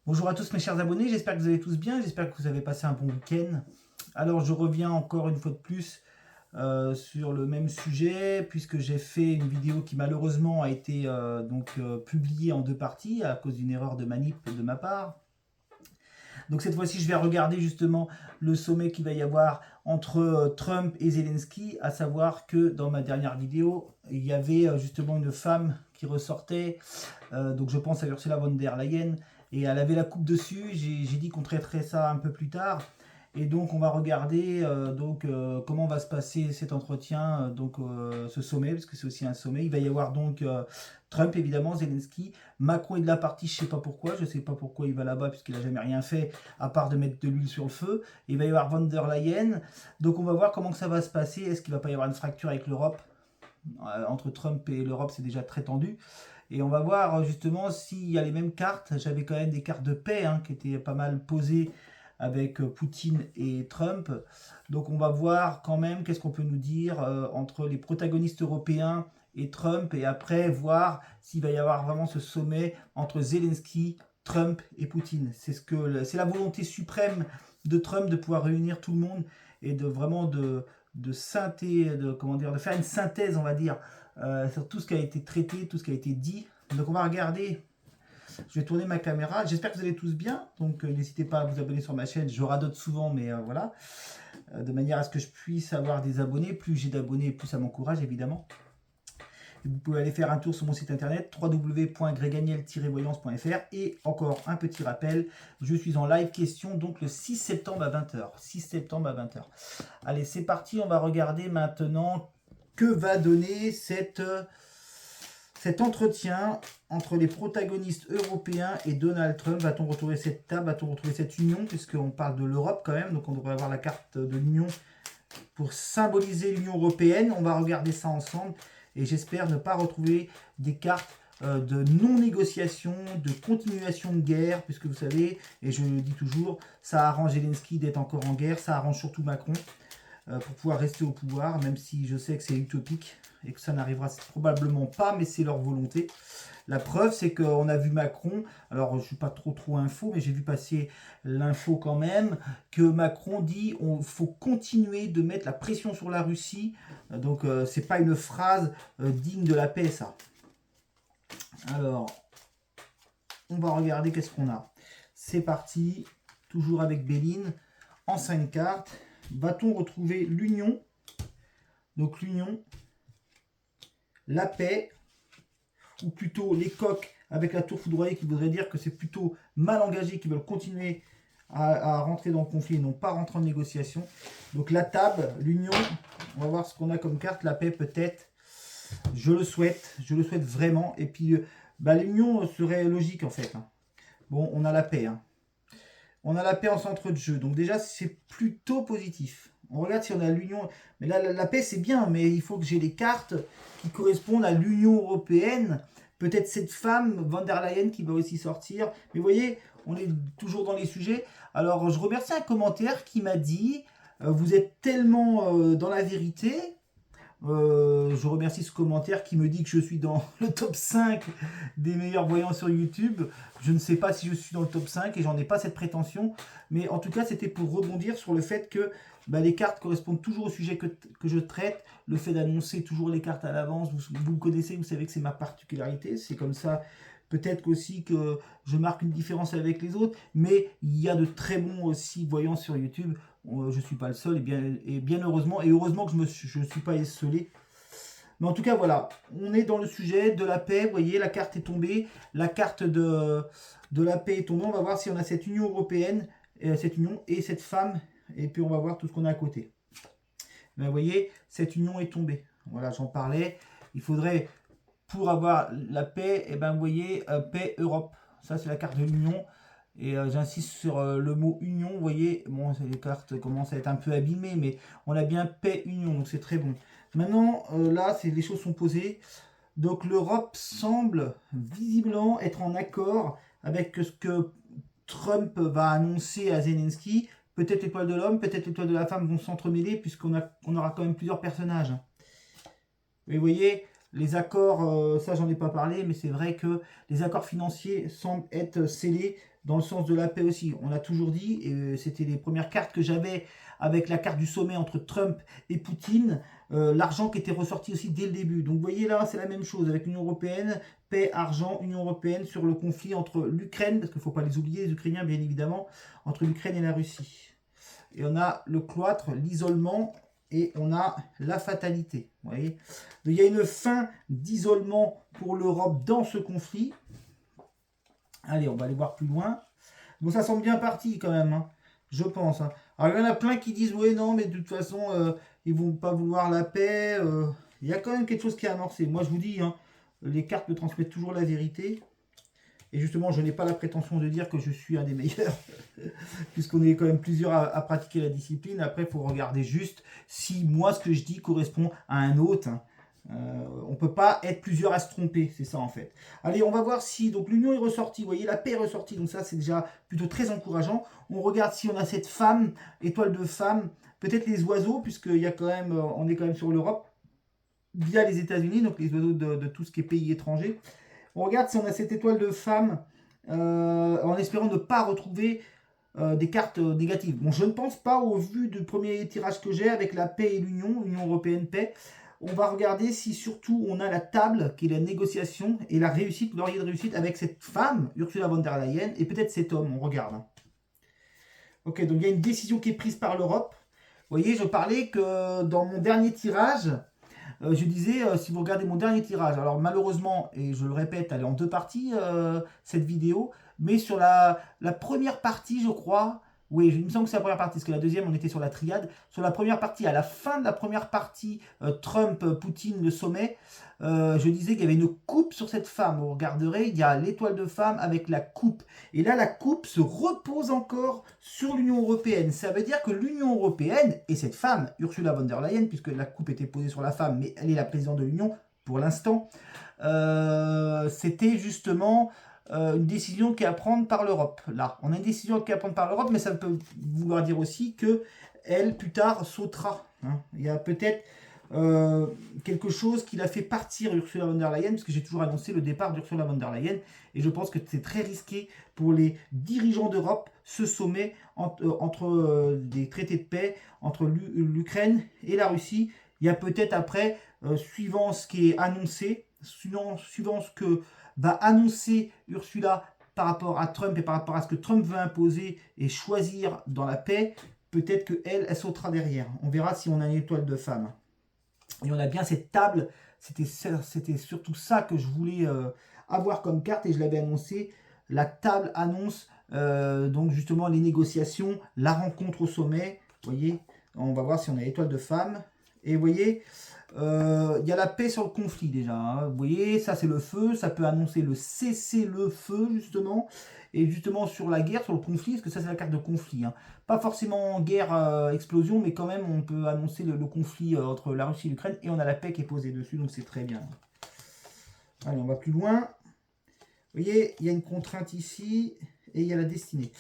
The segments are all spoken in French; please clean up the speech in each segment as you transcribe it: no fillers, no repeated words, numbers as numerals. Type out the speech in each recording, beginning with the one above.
Bonjour à tous mes chers abonnés, j'espère que vous allez tous bien, j'espère que vous avez passé un bon week-end. Alors je reviens encore une fois de plus sur le même sujet, puisque j'ai fait une vidéo qui malheureusement a été publiée en deux parties à cause d'une erreur de manip de ma part. Donc cette fois-ci je vais regarder justement le sommet qu'il va y avoir entre Trump et Zelensky, à savoir que dans ma dernière vidéo, il y avait justement une femme qui ressortait, donc je pense à Ursula von der Leyen, et elle avait la coupe dessus. J'ai dit qu'on traiterait ça un peu plus tard. Et donc on va regarder comment va se passer cet entretien, ce sommet, parce que c'est aussi un sommet. Il va y avoir donc Trump évidemment, Zelensky, Macron est de la partie, je ne sais pas pourquoi il va là-bas puisqu'il n'a jamais rien fait à part de mettre de l'huile sur le feu. Il va y avoir von der Leyen, donc on va voir comment que ça va se passer. Est-ce qu'il va pas y avoir une fracture avec l'Europe? Entre Trump et l'Europe, c'est déjà très tendu. Et on va voir justement s'il y a les mêmes cartes. J'avais quand même des cartes de paix qui étaient pas mal posées avec Poutine et Trump. Donc on va voir quand même qu'est-ce qu'on peut nous dire entre les protagonistes européens et Trump, et après voir s'il va y avoir vraiment ce sommet entre Zelensky, Trump et Poutine. C'est la volonté suprême de Trump de pouvoir réunir tout le monde et de vraiment de faire une synthèse, on va dire, sur tout ce qui a été traité, tout ce qui a été dit. Donc on va regarder, je vais tourner ma caméra, j'espère que vous allez tous bien, donc n'hésitez pas à vous abonner sur ma chaîne, je radote souvent, mais voilà, de manière à ce que je puisse avoir des abonnés. Plus j'ai d'abonnés, plus ça m'encourage évidemment. Et vous pouvez aller faire un tour sur mon site internet www.greganiel-voyance.fr. Et encore un petit rappel, je suis en live question donc le 6 septembre à 20h. 6 septembre à 20h. Allez, c'est parti, on va regarder maintenant que va donner cet entretien entre les protagonistes européens et Donald Trump. Va-t-on retrouver cette table, va-t-on retrouver cette union, puisqu'on parle de l'Europe quand même, donc on devrait avoir la carte de l'union pour symboliser l'Union européenne. On va regarder ça ensemble et j'espère ne pas retrouver des cartes de non-négociation, de continuation de guerre, puisque vous savez, et je le dis toujours, ça arrange Zelensky d'être encore en guerre, ça arrange surtout Macron pour pouvoir rester au pouvoir, même si je sais que c'est utopique et que ça n'arrivera probablement pas, mais c'est leur volonté. La preuve, c'est qu'on a vu Macron, alors je ne suis pas trop info, mais j'ai vu passer l'info quand même, que Macron dit qu'il faut continuer de mettre la pression sur la Russie. Donc c'est pas une phrase digne de la paix, ça. Alors, on va regarder qu'est-ce qu'on a. C'est parti, toujours avec Béline, en 5 cartes. Va-t-on retrouver l'union? Donc l'union, la paix, ou plutôt les coqs avec la tour foudroyée, qui voudrait dire que c'est plutôt mal engagé, qui veulent continuer à rentrer dans le conflit et non pas rentrer en négociation. Donc la table, l'union, on va voir ce qu'on a comme carte. La paix peut-être, je le souhaite vraiment. Et puis l'union serait logique en fait. Bon, on a la paix. On a la paix en centre de jeu, donc déjà c'est plutôt positif. On regarde si on a l'union, mais là la paix c'est bien, mais il faut que j'ai les cartes qui correspondent à l'Union européenne. Peut-être cette femme, von der Leyen, qui va aussi sortir. Mais vous voyez, on est toujours dans les sujets. Alors je remercie un commentaire qui m'a dit vous êtes tellement dans la vérité. Je remercie ce commentaire qui me dit que je suis dans le top 5 des meilleurs voyants sur YouTube. Je ne sais pas si je suis dans le top 5 et j'en ai pas cette prétention. Mais en tout cas, c'était pour rebondir sur le fait que les cartes correspondent toujours au sujet que je traite. Le fait d'annoncer toujours les cartes à l'avance, vous connaissez, vous savez que c'est ma particularité. C'est comme ça. Peut-être aussi que je marque une différence avec les autres, mais il y a de très bons aussi voyants sur YouTube. Je ne suis pas le seul, et bien heureusement, et heureusement que je ne suis pas esselé. Mais en tout cas, voilà, on est dans le sujet de la paix. Vous voyez, la carte est tombée, la carte de la paix est tombée. On va voir si on a cette Union européenne, cette union et cette femme, et puis on va voir tout ce qu'on a à côté. Mais vous voyez, cette union est tombée. Voilà, j'en parlais. Il faudrait, pour avoir la paix, et vous voyez, paix Europe. Ça, c'est la carte de l'union. Et j'insiste sur le mot union, vous voyez, bon, les cartes commencent à être un peu abîmées, mais on a bien paix union, donc c'est très bon. Maintenant, là, les choses sont posées. Donc l'Europe semble visiblement être en accord avec ce que Trump va annoncer à Zelensky. Peut-être l'étoile de l'homme, peut-être l'étoile de la femme vont s'entremêler, puisqu'on aura quand même plusieurs personnages. Et vous voyez, Les accords, ça j'en ai pas parlé, mais c'est vrai que les accords financiers semblent être scellés dans le sens de la paix aussi. On a toujours dit, et c'était les premières cartes que j'avais avec la carte du sommet entre Trump et Poutine, l'argent qui était ressorti aussi dès le début. Donc vous voyez là, c'est la même chose avec l'Union Européenne, paix, argent, Union Européenne sur le conflit entre l'Ukraine, parce qu'il ne faut pas les oublier, les Ukrainiens bien évidemment, entre l'Ukraine et la Russie. Et on a le cloître, l'isolement, et on a la fatalité. Vous voyez, il y a une fin d'isolement pour l'Europe dans ce conflit. Allez, on va aller voir plus loin. Bon, ça semble bien parti quand même, hein, je pense. Hein. Alors, il y en a plein qui disent, oui, non, mais de toute façon, ils vont pas vouloir la paix. Il y a quand même quelque chose qui est amorcé. Moi, je vous dis, hein, les cartes me transmettent toujours la vérité. Et justement, je n'ai pas la prétention de dire que je suis un des meilleurs, puisqu'on est quand même plusieurs à pratiquer la discipline. Après, il faut regarder juste si moi, ce que je dis correspond à un autre. Hein. On ne peut pas être plusieurs à se tromper, c'est ça en fait. Allez, on va voir si donc l'union est ressortie, vous voyez, la paix est ressortie, donc ça c'est déjà plutôt très encourageant. On regarde si on a cette femme, étoile de femme, peut-être les oiseaux, puisqu'il y a quand même, on est quand même sur l'Europe, via les États-Unis, donc les oiseaux de tout ce qui est pays étranger. On regarde si on a cette étoile de femme, en espérant ne pas retrouver des cartes négatives. Bon, je ne pense pas au vu du premier tirage que j'ai avec la paix et l'union, Union Européenne paix. On va regarder si surtout on a la table qui est la négociation et la réussite, laurier de réussite avec cette femme, Ursula von der Leyen, et peut-être cet homme, on regarde. Ok, donc il y a une décision qui est prise par l'Europe. Vous voyez, je parlais que dans mon dernier tirage, je disais, si vous regardez mon dernier tirage, alors malheureusement, et je le répète, elle est en deux parties, cette vidéo, mais sur la première partie, je crois, oui, il me semble que c'est la première partie, parce que la deuxième, on était sur la triade. Sur la première partie, à la fin de la première partie, Trump-Poutine, le sommet, je disais qu'il y avait une coupe sur cette femme. Vous regarderez, il y a l'étoile de femme avec la coupe. Et là, la coupe se repose encore sur l'Union Européenne. Ça veut dire que l'Union Européenne, et cette femme, Ursula von der Leyen, puisque la coupe était posée sur la femme, mais elle est la présidente de l'Union pour l'instant, c'était justement une décision qui est à prendre par l'Europe. Là, on a une décision qui est à prendre par l'Europe, mais ça peut vouloir dire aussi que elle, plus tard, sautera. Hein. Il y a peut-être quelque chose qui l'a fait partir Ursula von der Leyen, parce que j'ai toujours annoncé le départ d'Ursula von der Leyen, et je pense que c'est très risqué pour les dirigeants d'Europe, ce sommet entre des traités de paix entre l'Ukraine et la Russie. Il y a peut-être après, suivant ce qui est annoncé, suivant ce que va annoncer Ursula par rapport à Trump et par rapport à ce que Trump veut imposer et choisir dans la paix, peut-être qu'elle, elle sautera derrière. On verra si on a une étoile de femme. Et on a bien cette table, c'était surtout ça que je voulais avoir comme carte et je l'avais annoncé. La table annonce donc justement les négociations, la rencontre au sommet. Vous voyez, on va voir si on a l'étoile de femme. Et vous voyez, il y a la paix sur le conflit déjà. Hein. Vous voyez, ça c'est le feu, ça peut annoncer le cessez-le-feu justement. Et justement sur la guerre, sur le conflit, parce que ça c'est la carte de conflit. Hein. Pas forcément guerre, explosion, mais quand même on peut annoncer le conflit entre la Russie et l'Ukraine. Et on a la paix qui est posée dessus, donc c'est très bien. Allez, on va plus loin. Vous voyez, il y a une contrainte ici et il y a la destinée.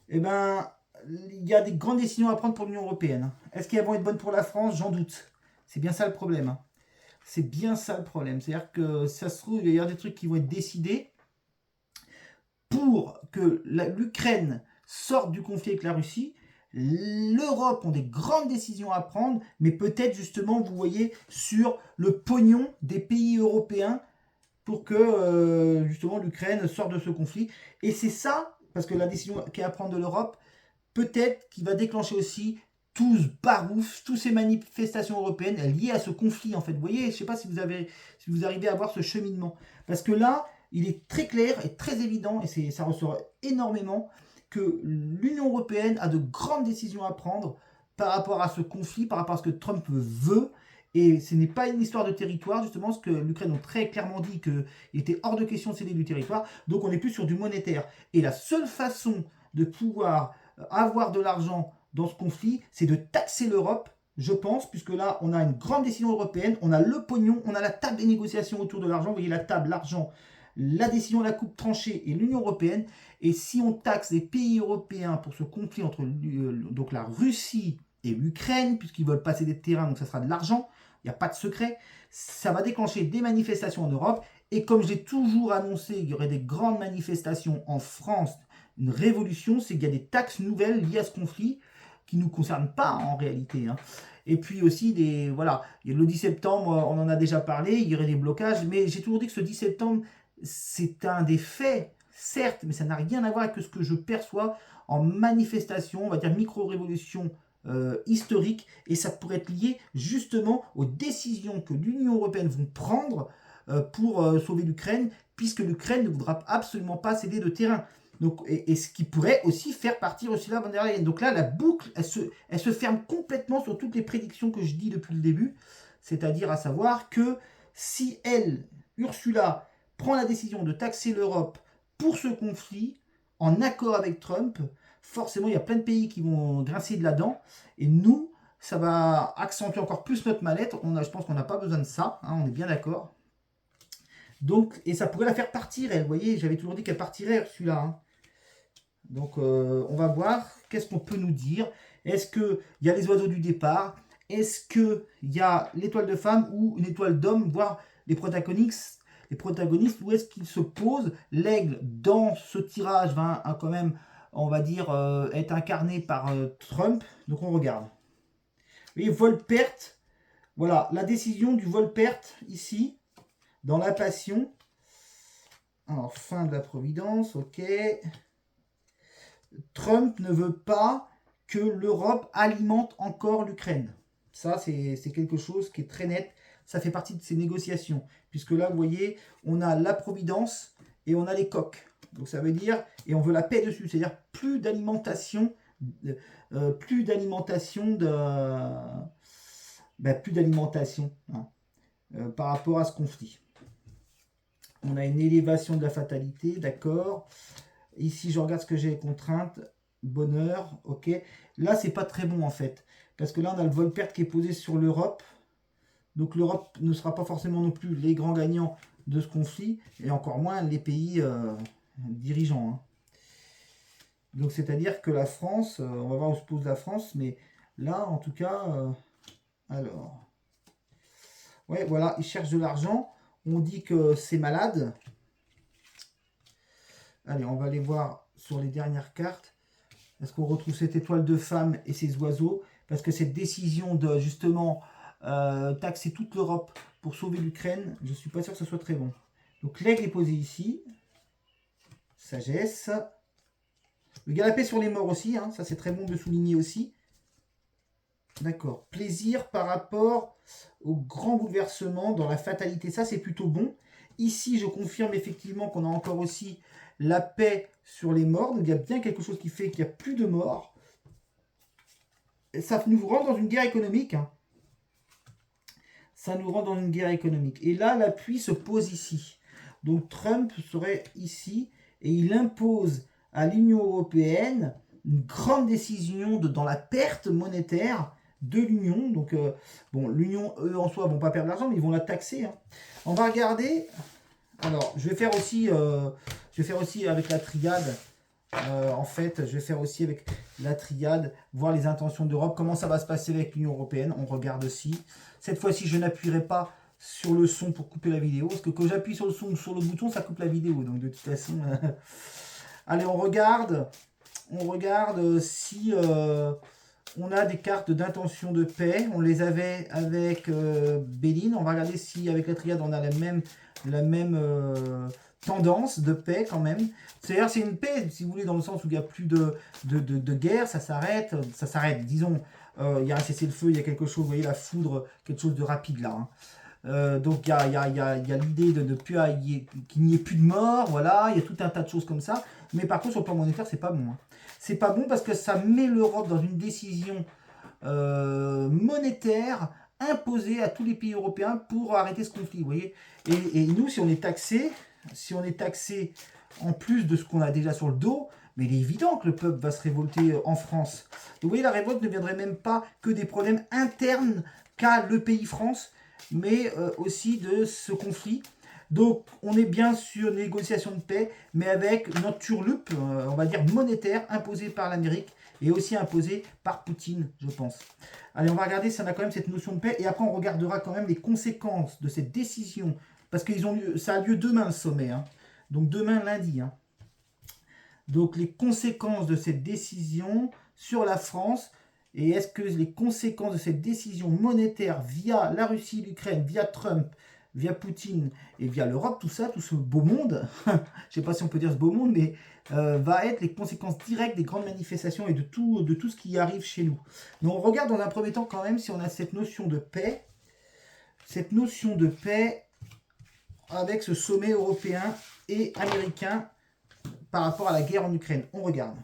Eh bien, il y a des grandes décisions à prendre pour l'Union Européenne. Est-ce qu'elles vont être bonnes pour la France? J'en doute. C'est bien ça le problème. Hein. C'est bien ça le problème. C'est-à-dire que ça se trouve, il va y avoir des trucs qui vont être décidés pour que l'Ukraine sorte du conflit avec la Russie. L'Europe ont des grandes décisions à prendre, mais peut-être justement, vous voyez, sur le pognon des pays européens pour que justement l'Ukraine sorte de ce conflit. Et c'est ça, parce que la décision qui est à prendre de l'Europe, peut-être qui va déclencher aussi tous ce barouf, toutes ces manifestations européennes liées à ce conflit en fait. Vous voyez, je ne sais pas si vous arrivez à voir ce cheminement. Parce que là, il est très clair et très évident, et ça ressort énormément, que l'Union européenne a de grandes décisions à prendre par rapport à ce conflit, par rapport à ce que Trump veut. Et ce n'est pas une histoire de territoire, justement, ce que l'Ukraine a très clairement dit qu'il était hors de question de céder du territoire. Donc on n'est plus sur du monétaire. Et la seule façon de pouvoir avoir de l'argent dans ce conflit, c'est de taxer l'Europe, je pense, puisque là, on a une grande décision européenne, on a le pognon, on a la table des négociations autour de l'argent. Vous voyez la table, l'argent, la décision, la coupe tranchée et l'Union européenne. Et si on taxe les pays européens pour ce conflit entre donc la Russie et l'Ukraine, puisqu'ils veulent passer des terrains, donc ça sera de l'argent. il n'y a pas de secret. Ça va déclencher des manifestations en Europe. Et comme j'ai toujours annoncé qu'il y aurait des grandes manifestations en France, une révolution, c'est qu'il y a des taxes nouvelles liées à ce conflit qui ne nous concernent pas en réalité. Hein. Et puis aussi, voilà, le 10 septembre, on en a déjà parlé, il y aurait des blocages. Mais j'ai toujours dit que ce 10 septembre, c'est un des faits, certes, mais ça n'a rien à voir avec ce que je perçois en manifestation, on va dire micro-révolution historique, et ça pourrait être lié justement aux décisions que l'Union européenne vont prendre pour sauver l'Ukraine, puisque l'Ukraine ne voudra absolument pas céder de terrain. Donc, et ce qui pourrait aussi faire partir Ursula von der Leyen. Donc là, la boucle, elle se ferme complètement sur toutes les prédictions que je dis depuis le début, c'est-à-dire à savoir que si elle, Ursula, prend la décision de taxer l'Europe pour ce conflit, en accord avec Trump, forcément, il y a plein de pays qui vont grincer de la dent. Et nous, ça va accentuer encore plus notre mal-être. Je pense qu'on n'a pas besoin de ça. Hein, on est bien d'accord. Donc, et ça pourrait la faire partir, elle. Vous voyez, j'avais toujours dit qu'elle partirait, Ursula. Hein. Donc, on va voir. Qu'est-ce qu'on peut nous dire? Est-ce qu'il y a les oiseaux du départ? Est-ce qu'il y a l'étoile de femme ou une étoile d'homme, voire les protagonistes, où est-ce qu'ils se posent? L'aigle, dans ce tirage, va quand même, on va dire, être incarné par Trump. Donc on regarde. Vous voyez, vol-perte. Voilà, la décision du vol-perte, ici, dans la passion. Alors, fin de la providence, ok. Trump ne veut pas que l'Europe alimente encore l'Ukraine. Ça, c'est quelque chose qui est très net. Ça fait partie de ces négociations. Puisque là, vous voyez, on a la providence et on a les coques. Donc ça veut dire, et on veut la paix dessus, c'est-à-dire plus d'alimentation, plus d'alimentation hein, par rapport à ce conflit. On a une élévation de la fatalité, d'accord. Ici, je regarde ce que j'ai, contraintes, bonheur, ok. Là, c'est pas très bon en fait, parce que là, on a le vol-perte qui est posé sur l'Europe. Donc l'Europe ne sera pas forcément non plus les grands gagnants de ce conflit, et encore moins les pays dirigeants. Hein. Donc c'est-à-dire que la France, on va voir où se pose la France, mais là, en tout cas, alors... Ouais, voilà, ils cherchent de l'argent. On dit que c'est malade. Allez, on va aller voir sur les dernières cartes. Est-ce qu'on retrouve cette étoile de femme et ces oiseaux? Parce que cette décision de, justement, taxer toute l'Europe pour sauver l'Ukraine, je ne suis pas sûr que ce soit très bon. Donc l'aigle est posé ici. Sagesse. Le canapé sur les morts aussi, hein, ça c'est très bon de souligner aussi. D'accord. Plaisir par rapport au grand bouleversement dans la fatalité. Ça, c'est plutôt bon. Ici, je confirme effectivement qu'on a encore aussi la paix sur les morts. Donc, il y a bien quelque chose qui fait qu'il n'y a plus de morts. Et ça nous rend dans une guerre économique. Hein. Ça nous rend dans une guerre économique. Et là, l'appui se pose ici. Donc, Trump serait ici et il impose à l'Union européenne une grande décision dans la perte monétaire de l'Union. Donc, bon, l'Union, eux, en soi, vont pas perdre l'argent, mais ils vont la taxer. Hein. On va regarder. Alors, je vais faire aussi avec la triade. En fait, je vais faire aussi avec la triade, voir les intentions d'Europe, comment ça va se passer avec l'Union européenne. On regarde aussi. Cette fois-ci, je n'appuierai pas sur le son pour couper la vidéo, parce que quand j'appuie sur le son ou sur le bouton, ça coupe la vidéo. Donc, de toute façon... Allez, on regarde si... on a des cartes d'intention de paix. On les avait avec Béline. On va regarder si avec la triade on a la même tendance de paix quand même. C'est-à-dire c'est une paix, si vous voulez, dans le sens où il n'y a plus de guerre, ça s'arrête, disons, il y a un cessez-le-feu, il y a quelque chose, vous voyez la foudre, quelque chose de rapide là. Hein. Donc il y a l'idée qu'il n'y ait plus de mort, voilà, il y a tout un tas de choses comme ça. Mais par contre sur le plan monétaire, c'est pas bon. Hein. C'est pas bon parce que ça met l'Europe dans une décision monétaire imposée à tous les pays européens pour arrêter ce conflit. Vous voyez, et nous, si on est taxé en plus de ce qu'on a déjà sur le dos, mais il est évident que le peuple va se révolter en France. Et vous voyez, la révolte ne viendrait même pas que des problèmes internes qu'a le pays France, mais aussi de ce conflit. Donc, on est bien sur une négociation de paix, mais avec une entourloupe, on va dire monétaire, imposée par l'Amérique et aussi imposée par Poutine, je pense. Allez, on va regarder si on a quand même cette notion de paix, et après on regardera quand même les conséquences de cette décision, parce que ça a lieu demain le sommet, hein. Donc demain lundi, hein. Donc les conséquences de cette décision sur la France, et est-ce que les conséquences de cette décision monétaire via la Russie, l'Ukraine, via Trump, via Poutine et via l'Europe, tout ça, tout ce beau monde, je ne sais pas si on peut dire ce beau monde, mais va être les conséquences directes des grandes manifestations et de tout ce qui arrive chez nous. Donc on regarde dans un premier temps quand même si on a cette notion de paix avec ce sommet européen et américain par rapport à la guerre en Ukraine. On regarde.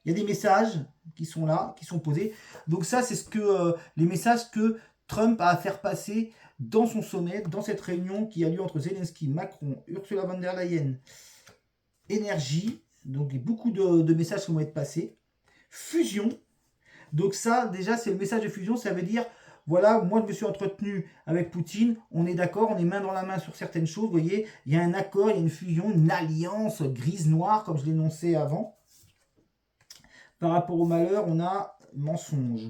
Il y a des messages qui sont là, qui sont posés. Donc ça, c'est les messages que Trump a à faire passer dans son sommet, dans cette réunion qui a lieu entre Zelensky, Macron, Ursula von der Leyen, énergie. Donc beaucoup de messages qui vont être passés. Fusion. Donc ça, déjà, c'est le message de fusion. Ça veut dire, voilà, moi je me suis entretenu avec Poutine, on est d'accord, on est main dans la main sur certaines choses, vous voyez, il y a un accord, il y a une fusion, une alliance grise-noire, comme je l'énonçais avant. Par rapport au malheur, on a mensonge.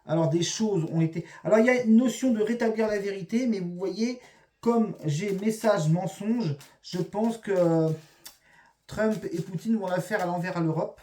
Alors des choses ont été... Alors il y a une notion de rétablir la vérité, mais vous voyez, comme j'ai message mensonge, je pense que Trump et Poutine vont la faire à l'envers à l'Europe.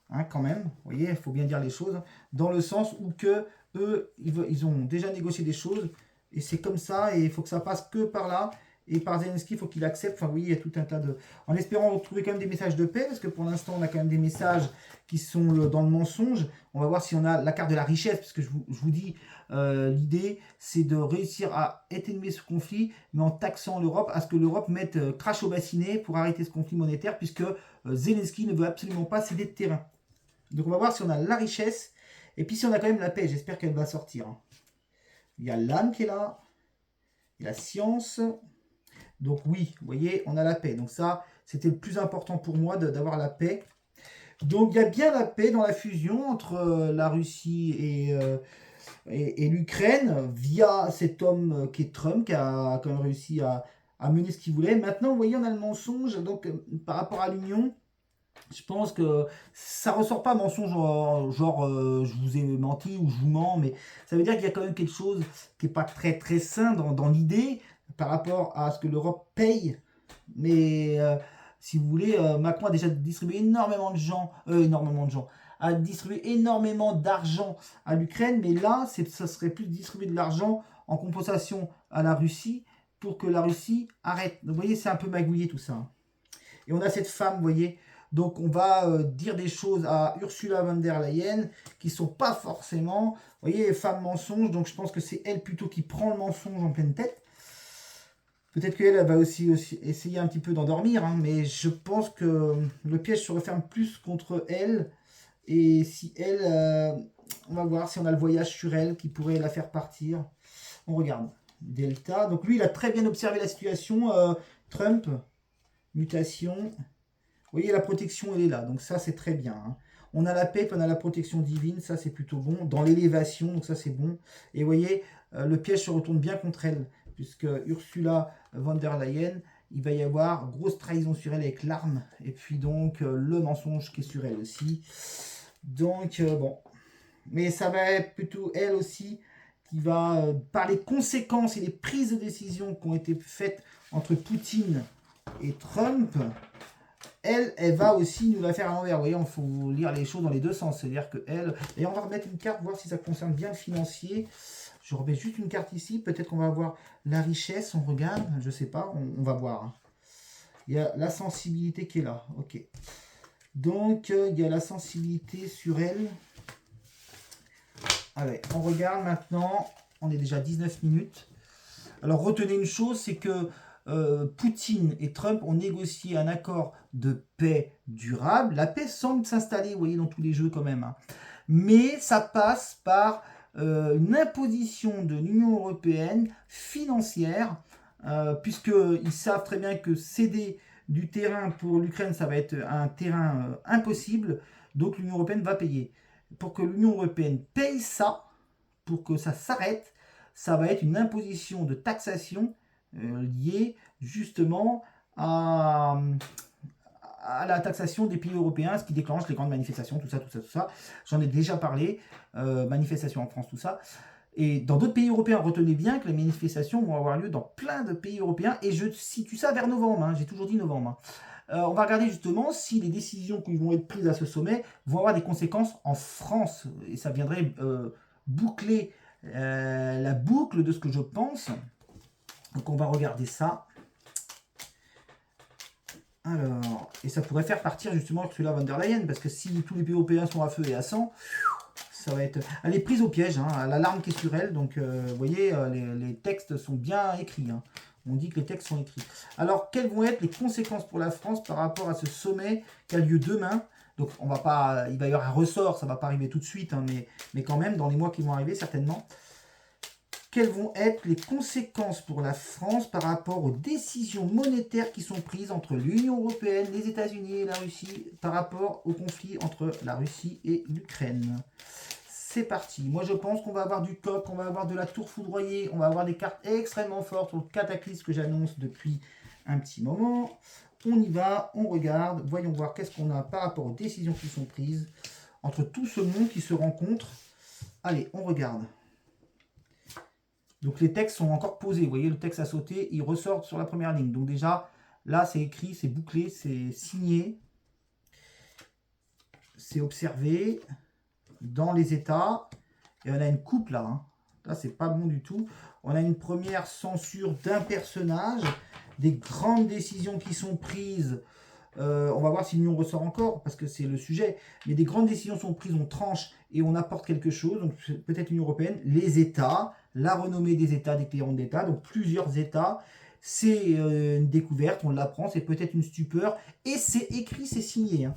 Hein, quand même, vous voyez, il faut bien dire les choses, dans le sens où que eux, ils ont déjà négocié des choses, et c'est comme ça, et il faut que ça passe que par là, et par Zelensky, il faut qu'il accepte, enfin, vous voyez, il y a tout un tas de... En espérant retrouver quand même des messages de paix, parce que pour l'instant, on a quand même des messages qui sont dans le mensonge. On va voir si on a la carte de la richesse, parce que je vous dis, l'idée, c'est de réussir à atténuer ce conflit, mais en taxant l'Europe, à ce que l'Europe mette crash au bassinet pour arrêter ce conflit monétaire, puisque Zelensky ne veut absolument pas céder de terrain. Donc on va voir si on a la richesse, et puis si on a quand même la paix, j'espère qu'elle va sortir. Il y a l'âme qui est là, il y a la science, donc oui, vous voyez, on a la paix. Donc ça, c'était le plus important pour moi d'avoir la paix. Donc il y a bien la paix dans la fusion entre la Russie et l'Ukraine, via cet homme qui est Trump, qui a quand même réussi à mener ce qu'il voulait. Maintenant, vous voyez, on a le mensonge, donc par rapport à l'Union, je pense que ça ressort pas mensonge genre je vous ai menti ou je vous mens, mais ça veut dire qu'il y a quand même quelque chose qui n'est pas très très sain dans l'idée par rapport à ce que l'Europe paye. Mais si vous voulez, Macron a déjà distribué énormément de gens, a distribué énormément d'argent à l'Ukraine, mais là, ça serait plus distribuer de l'argent en compensation à la Russie pour que la Russie arrête. Donc, vous voyez, c'est un peu magouillé tout ça. Et on a cette femme, vous voyez. Donc on va dire des choses à Ursula von der Leyen qui ne sont pas forcément, vous voyez, femme mensonge. Donc je pense que c'est elle plutôt qui prend le mensonge en pleine tête. Peut-être qu'elle va aussi essayer un petit peu d'endormir, hein, mais je pense que le piège se referme plus contre elle. Et si elle, on va voir si on a le voyage sur elle qui pourrait la faire partir. On regarde. Delta. Donc lui, il a très bien observé la situation. Trump, mutation. Vous voyez, la protection, elle est là. Donc ça, c'est très bien. Hein. On a la paix, puis on a la protection divine. Ça, c'est plutôt bon. Dans l'élévation, donc ça, c'est bon. Et vous voyez, le piège se retourne bien contre elle. Puisque Ursula von der Leyen, il va y avoir grosse trahison sur elle avec l'arme. Et puis donc, le mensonge qui est sur elle aussi. Donc, bon. Mais ça va être plutôt elle aussi qui va, par les conséquences et les prises de décision qui ont été faites entre Poutine et Trump... Elle va aussi nous la faire à l'envers. Vous voyez, il faut lire les choses dans les deux sens. C'est-à-dire que elle... Et on va remettre une carte, voir si ça concerne bien le financier. Je remets juste une carte ici. Peut-être qu'on va avoir la richesse. On regarde. Je ne sais pas. On va voir. Il y a la sensibilité qui est là. Ok. Donc, il y a la sensibilité sur elle. Allez, on regarde maintenant. On est déjà à 19 minutes. Alors, retenez une chose, c'est que Poutine et Trump ont négocié un accord de paix durable. La paix semble s'installer, vous voyez, dans tous les jeux quand même. Hein. Mais ça passe par une imposition de l'Union européenne financière, puisqu'ils savent très bien que céder du terrain pour l'Ukraine, ça va être un terrain impossible. Donc l'Union européenne va payer. Pour que l'Union européenne paye ça, pour que ça s'arrête, ça va être une imposition de taxation liées justement à la taxation des pays européens, ce qui déclenche les grandes manifestations, tout ça, tout ça, tout ça. J'en ai déjà parlé, manifestations en France, tout ça. Et dans d'autres pays européens, retenez bien que les manifestations vont avoir lieu dans plein de pays européens, et je situe ça vers novembre, hein, j'ai toujours dit novembre. Hein. On va regarder justement si les décisions qui vont être prises à ce sommet vont avoir des conséquences en France, et ça viendrait boucler la boucle de ce que je pense. Donc on va regarder ça. Alors, et ça pourrait faire partir justement Ursula von der Leyen, parce que si tous les pays européens sont à feu et à sang, ça va être... Elle est prise au piège, hein, l'alarme qui est sur elle, donc vous voyez, les textes sont bien écrits. Hein. On dit que les textes sont écrits. Alors, quelles vont être les conséquences pour la France par rapport à ce sommet qui a lieu demain? Donc, on va pas, il va y avoir un ressort, ça ne va pas arriver tout de suite, hein, mais quand même, dans les mois qui vont arriver, certainement. Quelles vont être les conséquences pour la France par rapport aux décisions monétaires qui sont prises entre l'Union européenne, les États-Unis et la Russie par rapport au conflit entre la Russie et l'Ukraine? C'est parti. Moi, je pense qu'on va avoir du coq, on va avoir de la tour foudroyée, on va avoir des cartes extrêmement fortes au cataclysme que j'annonce depuis un petit moment. On y va, on regarde, voyons voir qu'est-ce qu'on a par rapport aux décisions qui sont prises entre tout ce monde qui se rencontre. Allez, on regarde. Donc les textes sont encore posés, vous voyez, le texte a sauté, il ressort sur la première ligne. Donc déjà, là c'est écrit, c'est bouclé, c'est signé, c'est observé dans les États. Et on a une coupe là, hein. Là c'est pas bon du tout. On a une première censure d'un personnage, des grandes décisions qui sont prises. On va voir si l'Union ressort encore, parce que c'est le sujet. Mais des grandes décisions sont prises, on tranche et on apporte quelque chose. Donc peut-être l'Union européenne, les États, la renommée des États, des clients d'État, donc plusieurs États. C'est une découverte, on l'apprend, c'est peut-être une stupeur. Et c'est écrit, c'est signé. Hein.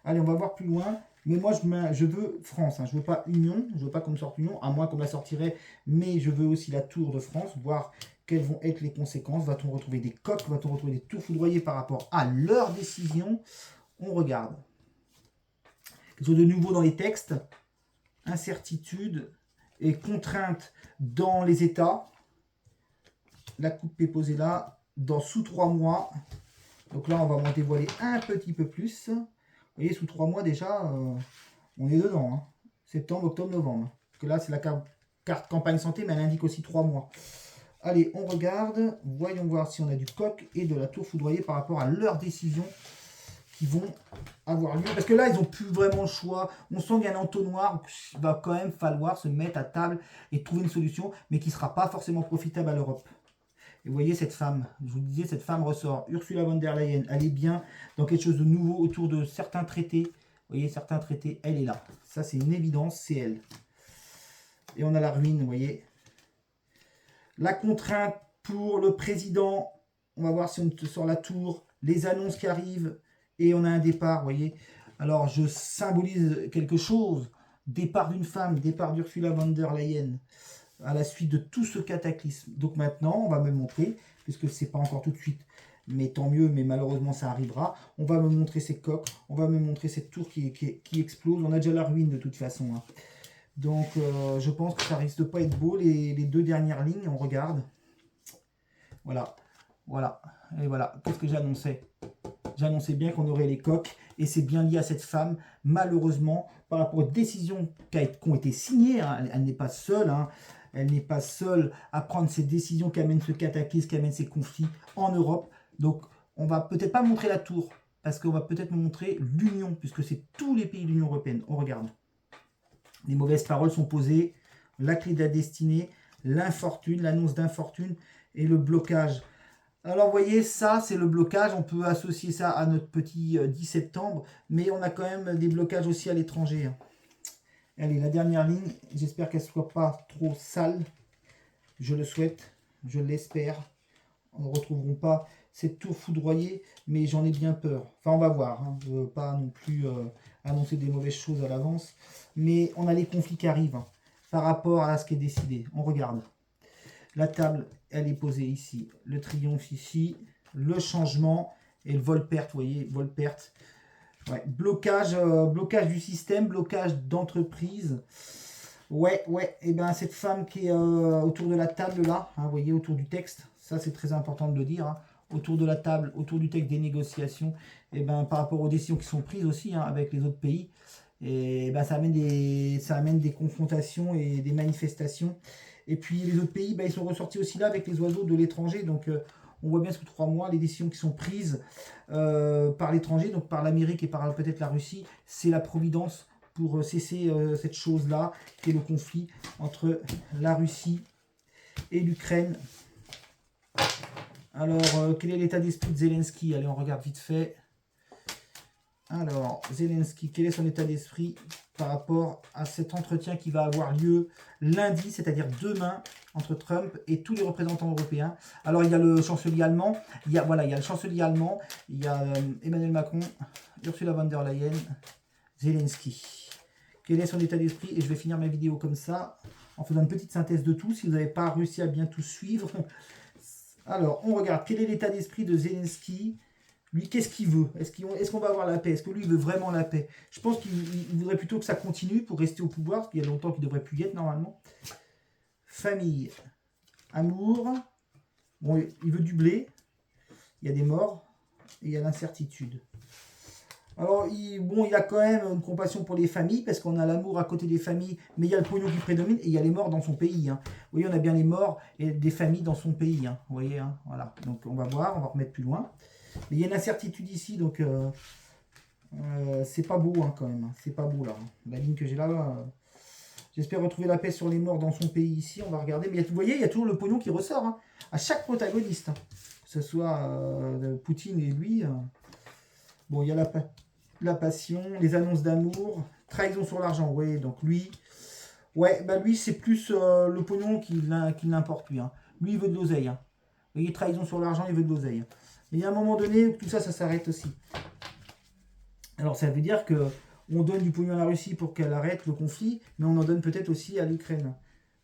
Allez, on va voir plus loin. Mais moi, je veux France. Hein. Je ne veux pas Union, je ne veux pas qu'on me sorte Union, à moins qu'on me la sortirait. Mais je veux aussi la Tour de France, voir quelles vont être les conséquences. Va-t-on retrouver des coques? Va-t-on retrouver des tours foudroyés par rapport à leurs décisions? On regarde. Quelque chose de nouveau dans les textes. Incertitude et contrainte dans les États. La coupe est posée là. Sous 3 mois. Donc là, on va m'en dévoiler un petit peu plus. Vous voyez, sous 3 mois déjà, on est dedans. Hein. Septembre, octobre, novembre. Parce que là, c'est la carte campagne santé, mais elle indique aussi 3 mois. Allez, on regarde. Voyons voir si on a du coq et de la tour foudroyée par rapport à leurs décisions qui vont avoir lieu. Parce que là, ils n'ont plus vraiment le choix. On sent qu'il y a un entonnoir. Il va quand même falloir se mettre à table et trouver une solution, mais qui ne sera pas forcément profitable à l'Europe. Et vous voyez cette femme, je vous disais, cette femme ressort. Ursula von der Leyen, elle est bien dans quelque chose de nouveau autour de certains traités. Vous voyez, certains traités, elle est là. Ça, c'est une évidence, c'est elle. Et on a la ruine, vous voyez. La contrainte pour le président. On va voir si on te sort la tour. Les annonces qui arrivent. Et on a un départ, vous voyez. Alors, je symbolise quelque chose. Départ d'une femme, départ d'Ursula von der Leyen. À la suite de tout ce cataclysme. Donc maintenant, on va me montrer, puisque c'est pas encore tout de suite, mais tant mieux, mais malheureusement ça arrivera. On va me montrer ces coques, on va me montrer cette tour qui explose. On a déjà la ruine de toute façon. Hein. Donc je pense que ça risque de pas être beau. Les 2 dernières lignes, on regarde. Voilà, voilà, et voilà. Qu'est-ce que j'annonçais? J'annonçais bien qu'on aurait les coques, et c'est bien lié à cette femme, malheureusement, par rapport aux décisions qui ont été signées. Hein. Elle n'est pas seule, hein. Elle n'est pas seule à prendre ces décisions qui amènent ce cataclysme, qui amènent ces conflits en Europe. Donc, on va peut-être pas montrer la tour, parce qu'on va peut-être montrer l'union, puisque c'est tous les pays de l'Union européenne. On regarde. Les mauvaises paroles sont posées, la clé de la destinée, l'infortune, l'annonce d'infortune et le blocage. Alors, vous voyez, ça, c'est le blocage. On peut associer ça à notre petit 10 septembre, mais on a quand même des blocages aussi à l'étranger. Hein. Allez, la dernière ligne, j'espère qu'elle ne soit pas trop sale. Je le souhaite, je l'espère. On ne retrouveront pas cette tour foudroyée, mais j'en ai bien peur. Enfin, on va voir. Hein. Je ne veux pas non plus annoncer des mauvaises choses à l'avance. Mais on a les conflits qui arrivent hein, par rapport à ce qui est décidé. On regarde. La table, elle est posée ici. Le triomphe ici. Le changement et le vol-perte, vous voyez, vol-perte. Ouais, blocage du système, blocage d'entreprise. Ouais, et ben cette femme qui est autour de la table là, hein, vous voyez, autour du texte, Ça, c'est très important de le dire, hein. Autour de la table, autour du texte des négociations, et ben, par rapport aux décisions qui sont prises aussi, hein, avec les autres pays, et ben, ça amène des confrontations et des manifestations. Et puis les autres pays, ben, ils sont ressortis aussi là avec les oiseaux de l'étranger. Donc on voit bien sous 3 mois, les décisions qui sont prises par l'étranger, donc par l'Amérique et par peut-être la Russie, c'est la providence pour cesser cette chose-là, qui est le conflit entre la Russie et l'Ukraine. Alors, quel est l'état d'esprit de Zelensky? Allez, on regarde vite fait. Alors, Zelensky, quel est son état d'esprit par rapport à cet entretien qui va avoir lieu lundi, c'est-à-dire demain, entre Trump et tous les représentants européens? Alors, il y a le chancelier allemand, il y a le chancelier allemand, il y a Emmanuel Macron, Ursula von der Leyen, Zelensky. Quel est son état d'esprit? Et je vais finir ma vidéo comme ça, en faisant une petite synthèse de tout, si vous n'avez pas réussi à bien tout suivre. Alors, on regarde, quel est l'état d'esprit de Zelensky? Lui, qu'est-ce qu'il veut? Est-ce qu'on va avoir la paix? Est-ce que lui, il veut vraiment la paix? Je pense qu'il voudrait plutôt que ça continue pour rester au pouvoir, parce qu'il y a longtemps qu'il ne devrait plus y être, normalement. Famille, amour, bon, il veut du blé, il y a des morts, et il y a l'incertitude. Alors, il a quand même une compassion pour les familles, parce qu'on a l'amour à côté des familles, mais il y a le pognon qui prédomine, et il y a les morts dans son pays. Hein. Vous voyez, on a bien les morts et des familles dans son pays. Hein. Vous voyez, hein, voilà. Donc, on va voir, on va remettre plus loin. Mais il y a une incertitude ici, donc c'est pas beau hein, quand même. C'est pas beau là. La ligne que j'ai là, j'espère retrouver la paix sur les morts dans son pays ici. On va regarder. Mais vous voyez, il y a toujours le pognon qui ressort hein, à chaque protagoniste. Hein. Que ce soit Poutine et lui. Bon, il y a la passion, les annonces d'amour, trahison sur l'argent. Vous voyez, donc lui, ouais, bah lui c'est plus le pognon qui l'importe lui. Hein. Lui, il veut de l'oseille. Hein. Vous voyez, trahison sur l'argent, il veut de l'oseille. Mais à un moment donné, tout ça, ça s'arrête aussi. Alors, ça veut dire que on donne du pognon à la Russie pour qu'elle arrête le conflit, mais on en donne peut-être aussi à l'Ukraine.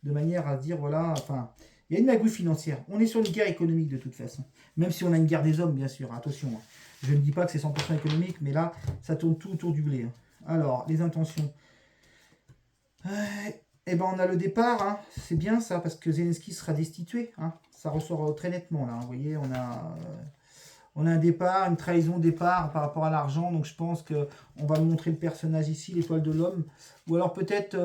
De manière à dire, voilà, enfin, il y a une magouille financière. On est sur une guerre économique de toute façon. Même si on a une guerre des hommes, bien sûr, attention. Hein. Je ne dis pas que c'est 100% économique, mais là, ça tourne tout autour du blé. Hein. Alors, les intentions. Eh ben, on a le départ, hein. C'est bien ça, parce que Zelensky sera destitué. Hein. Ça ressort très nettement, là. Vous voyez, on a un départ, une trahison départ par rapport à l'argent. Donc, je pense qu'on va montrer le personnage ici, l'étoile de l'homme. Ou alors, peut-être,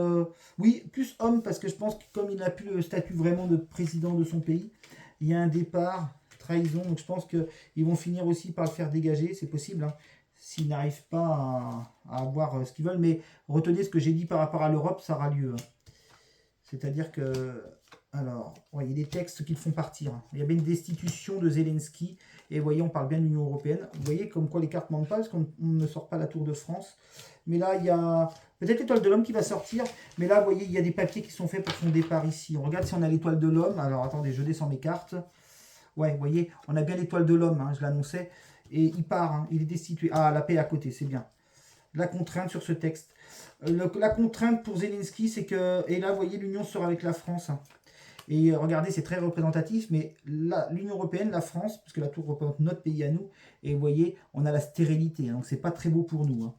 oui, plus homme, parce que je pense que comme il n'a plus le statut vraiment de président de son pays, il y a un départ, trahison. Donc, je pense qu'ils vont finir aussi par le faire dégager. C'est possible, hein, s'ils n'arrivent pas à avoir ce qu'ils veulent. Mais retenez ce que j'ai dit par rapport à l'Europe, ça aura lieu. Hein. C'est-à-dire que... Alors, ouais, il y a des textes qui le font partir. Il y a bien une destitution de Zelensky. Et vous voyez, on parle bien de l'Union européenne. Vous voyez comme quoi les cartes ne mentent pas, parce qu'on ne sort pas la Tour de France. Mais là, il y a peut-être l'étoile de l'homme qui va sortir. Mais là, vous voyez, il y a des papiers qui sont faits pour son départ ici. On regarde si on a l'étoile de l'homme. Alors, attendez, je descends mes cartes. Ouais, vous voyez, on a bien l'étoile de l'homme, hein, je l'annonçais. Et il part, hein, il est destitué. Ah, la paix à côté, c'est bien. La contrainte sur ce texte. La contrainte pour Zelensky, c'est que... Et là, vous voyez, l'Union sera avec la France. Hein. Et regardez, c'est très représentatif, mais l'Union européenne, la France, parce que la tour représente notre pays à nous, et vous voyez, on a la stérilité, hein, donc c'est pas très beau pour nous. Hein.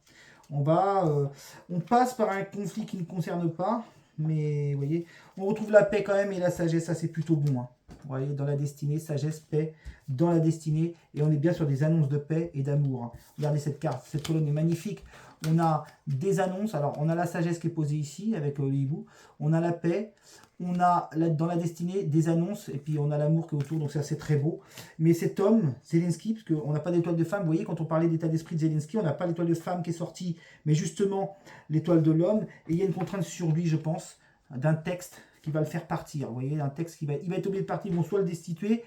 On passe par un conflit qui ne nous concerne pas, mais vous voyez, on retrouve la paix quand même et la sagesse, ça c'est plutôt bon. Hein. Vous voyez, dans la destinée, sagesse, paix, dans la destinée, et on est bien sur des annonces de paix et d'amour. Hein. Regardez cette carte, cette colonne est magnifique. On a des annonces, alors on a la sagesse qui est posée ici avec le hibou, on a la paix, on a dans la destinée des annonces, et puis on a l'amour qui est autour, donc ça c'est très beau. Mais cet homme, Zelensky, parce qu'on n'a pas d'étoile de femme, vous voyez, quand on parlait d'état d'esprit de Zelensky, on n'a pas l'étoile de femme qui est sortie, mais justement l'étoile de l'homme, et il y a une contrainte sur lui, je pense, d'un texte qui va le faire partir. Vous voyez, un texte il va être obligé de partir, ils vont soit le destituer,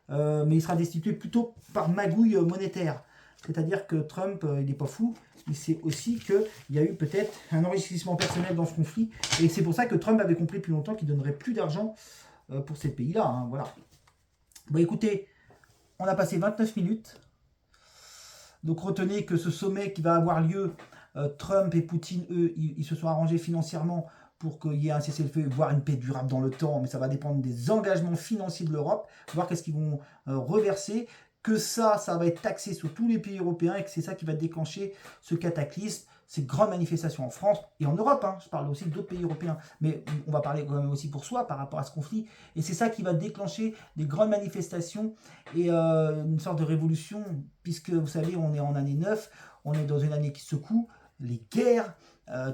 mais il sera destitué plutôt par magouille monétaire. C'est-à-dire que Trump, il n'est pas fou, il sait aussi qu'il y a eu peut-être un enrichissement personnel dans ce conflit, et c'est pour ça que Trump avait compris depuis longtemps qu'il ne donnerait plus d'argent pour ces pays-là. Hein, voilà. Bon, écoutez, on a passé 29 minutes, donc retenez que ce sommet qui va avoir lieu, Trump et Poutine, eux, ils se sont arrangés financièrement pour qu'il y ait un cessez-le-feu, voire une paix durable dans le temps, mais ça va dépendre des engagements financiers de l'Europe, voir qu'est-ce qu'ils vont reverser. que ça va être taxé sur tous les pays européens et que c'est ça qui va déclencher ce cataclysme, ces grandes manifestations en France et en Europe. Hein, je parle aussi d'autres pays européens, mais on va parler quand même aussi pour soi par rapport à ce conflit. Et c'est ça qui va déclencher des grandes manifestations et une sorte de révolution, puisque vous savez, on est en année 9, on est dans une année qui secoue, les guerres,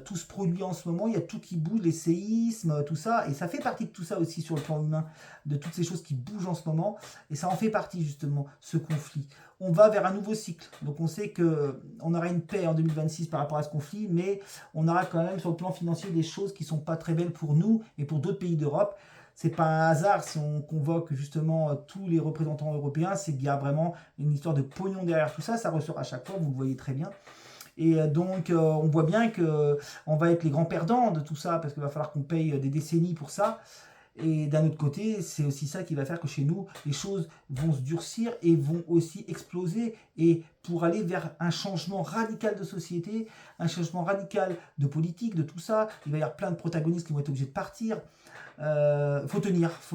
tout se produit en ce moment, il y a tout qui bouge, les séismes, tout ça, et ça fait partie de tout ça aussi sur le plan humain, de toutes ces choses qui bougent en ce moment, et ça en fait partie justement, ce conflit. On va vers un nouveau cycle, donc on sait qu'on aura une paix en 2026 par rapport à ce conflit, mais on aura quand même sur le plan financier des choses qui ne sont pas très belles pour nous et pour d'autres pays d'Europe. C'est pas un hasard si on convoque justement tous les représentants européens, c'est qu'il y a vraiment une histoire de pognon derrière tout ça, ça ressort à chaque fois, vous le voyez très bien. Et donc, on voit bien qu'on va être les grands perdants de tout ça, parce qu'il va falloir qu'on paye des décennies pour ça. Et d'un autre côté, c'est aussi ça qui va faire que chez nous, les choses vont se durcir et vont aussi exploser. Et pour aller vers un changement radical de société, un changement radical de politique, de tout ça, il va y avoir plein de protagonistes qui vont être obligés de partir. Faut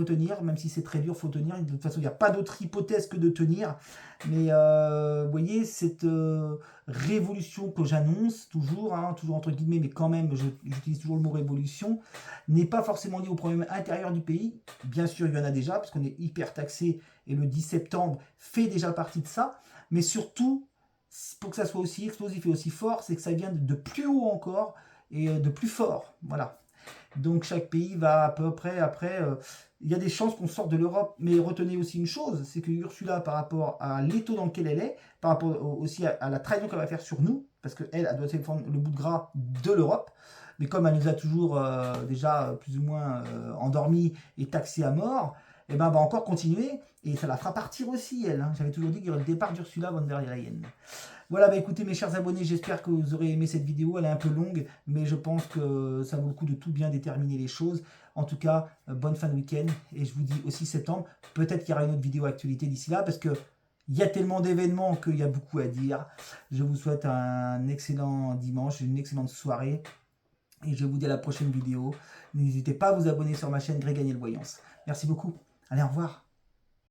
tenir, même si c'est très dur, faut tenir. De toute façon, il n'y a pas d'autre hypothèse que de tenir. Mais vous voyez, cette révolution que j'annonce toujours, hein, toujours entre guillemets, mais quand même, j'utilise toujours le mot révolution, n'est pas forcément liée au problème intérieur du pays. Bien sûr, il y en a déjà, parce qu'on est hyper taxé, et le 10 septembre fait déjà partie de ça. Mais surtout, pour que ça soit aussi explosif et aussi fort, c'est que ça vient de plus haut encore, et de plus fort. Voilà. Donc chaque pays va à peu près, après, il y a des chances qu'on sorte de l'Europe, mais retenez aussi une chose, c'est que Ursula, par rapport à l'étau dans lequel elle est, par rapport aussi à la trahison qu'elle va faire sur nous, parce qu'elle, elle doit défendre le bout de gras de l'Europe, mais comme elle nous a toujours déjà plus ou moins endormis et taxés à mort, et ben, elle va encore continuer, et ça la fera partir aussi, elle. Hein. J'avais toujours dit qu'il y aurait le départ d'Ursula von der Leyen. Voilà, bah écoutez mes chers abonnés, j'espère que vous aurez aimé cette vidéo. Elle est un peu longue, mais je pense que ça vaut le coup de tout bien déterminer les choses. En tout cas, bonne fin de week-end. Et je vous dis aussi septembre, peut-être qu'il y aura une autre vidéo actualité d'ici là, parce que il y a tellement d'événements qu'il y a beaucoup à dire. Je vous souhaite un excellent dimanche, une excellente soirée. Et je vous dis à la prochaine vidéo. N'hésitez pas à vous abonner sur ma chaîne Greg Aniel Voyance. Merci beaucoup. Allez, au revoir.